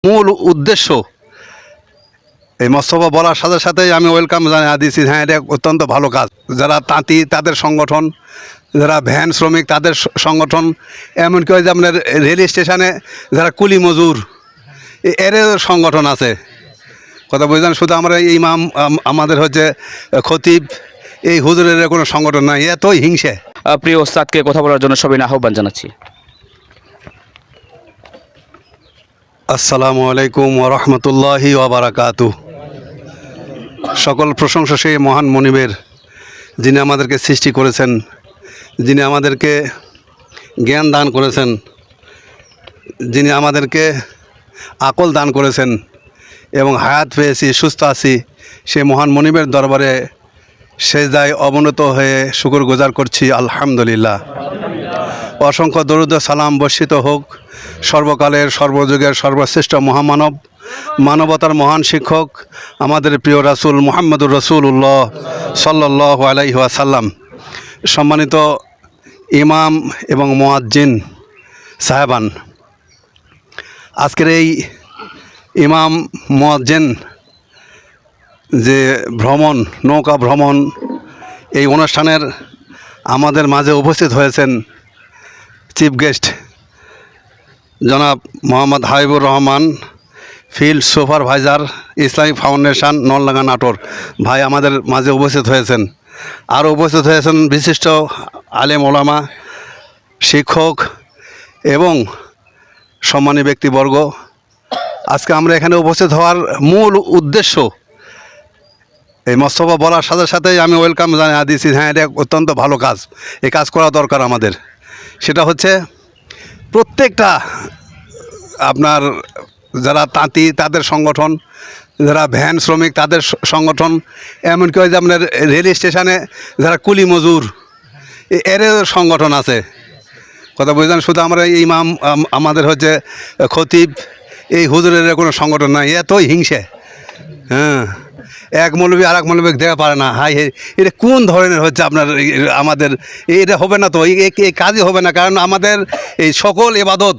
মূল উদ্দেশ্য এই মস্তফা বলার সাথে সাথেই আমি ওয়েলকাম জানিয়ে দিয়েছি। হ্যাঁ, এটা অত্যন্ত ভালো কাজ। যারা তাঁতি তাদের সংগঠন, যারা ভ্যান শ্রমিক তাদের সংগঠন, এমনকি ওই যে আপনার রেল স্টেশনে যারা কুলি মজুর এর সংগঠন আছে। কথা বুঝলেন? শুধু আমরা ইমাম আমাদের হচ্ছে খতিব এই হুজুরের কোনো সংগঠন নাই, এতই হিংসে। প্রিয় ওস্তাদকে কথা বলার জন্য সবাই আহ্বান জানাচ্ছি। আসসালামু আলাইকুম ওয়া রাহমাতুল্লাহি ওয়া বারাকাতুহু। সকল প্রশংসা সেই মহান মনিবের, যিনি আমাদেরকে সৃষ্টি করেছেন, যিনি আমাদেরকে জ্ঞান দান করেছেন, যিনি আমাদেরকে আকল দান করেছেন এবং হায়াত পেয়েছি, সুস্থ আছি। সেই মহান মনিবের দরবারে সেজদায় অবনত হয়ে শুকরগুজার করছি, আলহামদুলিল্লাহ। অসংখ্য দরুদ ও সালাম বর্ষিত হোক সর্বকালের সর্বযুগের সর্বশ্রেষ্ঠ মহামানব, মানবতার মহান শিক্ষক আমাদের প্রিয় রাসূল মুহাম্মদুর রাসূলুল্লাহ সাল্লাল্লাহু আলাইহি ওয়াসাল্লাম। সম্মানিত ইমাম এবং মুয়াজ্জিন সাহেবান, আজকের এই ইমাম মুয়াজ্জিন যে ভ্রমণ, নৌকা ভ্রমণ, এই অনুষ্ঠানের আমাদের মাঝে উপস্থিত হয়েছেন চিফ গেস্ট জনাব Mohammad Habibur Rahman, field supervisor, Islamic foundation, Naldanga, Natore. ভাই আমাদের মাঝে উপস্থিত হয়েছেন। আরও উপস্থিত হয়েছেন বিশিষ্ট আলেম ওলামা, শিক্ষক এবং সম্মানী ব্যক্তিবর্গ। আজকে আমরা এখানে উপস্থিত হওয়ার মূল উদ্দেশ্য এই মস্তফা বলার সাথে সাথেই আমি ওয়েলকাম জানিয়ে দিয়েছি। হ্যাঁ, এটা অত্যন্ত ভালো কাজ, এই কাজ করা দরকার আমাদের। সেটা হচ্ছে প্রত্যেকটা আপনার যারা তাঁতি তাদের সংগঠন, যারা ভ্যান শ্রমিক তাদের সংগঠন, এমনকি ওই যে আপনার রেল স্টেশনে যারা কুলি মজুর এর সংগঠন আছে। কথা বুঝলেন? শুধু আমরা ইমাম আমাদের হচ্ছে খতিব এই হুজুরের কোনো সংগঠন নাই, এতই হিংসে। হ্যাঁ, এক মৌলবী আর এক মৌলবী দেখা পারে না। হাই হে, এটা কোন ধরনের হচ্ছে আপনার আমাদের? এটা হবে না তো, এই কাজই হবে না। কারণ আমাদের এই সকল ইবাদত,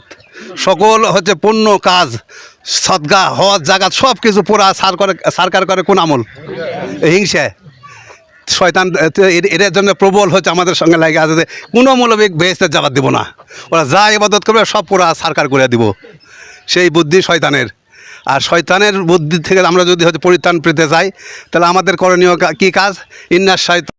সকল হচ্ছে পুণ্য কাজ, সদগা হওয়ার জায়গা সব কিছু পুরা সরকার করে কোন আমল? হিংসা, শয়তান। এদের জন্য প্রবল হচ্ছে আমাদের সঙ্গে লাগে আছে যে কোনো মৌলবী বেহেশতের জবাব দিব না, ওরা যা ইবাদত করবে সব পুরা সরকার করে দিব। সেই বুদ্ধি শয়তানের। আর শয়তানের বুদ্ধি থেকে আমরা যদি হচ্ছে পরিত্রাণ পেতে চাই, তাহলে আমাদের করণীয় কী কাজ? ইন্নাশ শয়তান